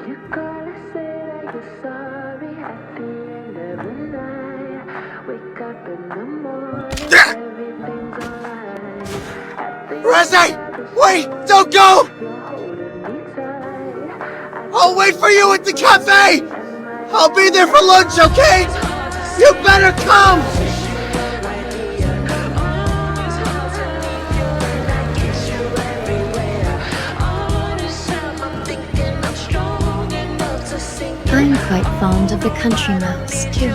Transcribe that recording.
You gotta say that you're sorry at the end of the night. Wake up in the morning, everything's alright. At the Rezzy! end of the Wait! story, Don't go! you're holding me tight. I'll wait for you at the cafe! I'll be there for lunch, okay? You better come! I'm quite fond of the country mouse, too.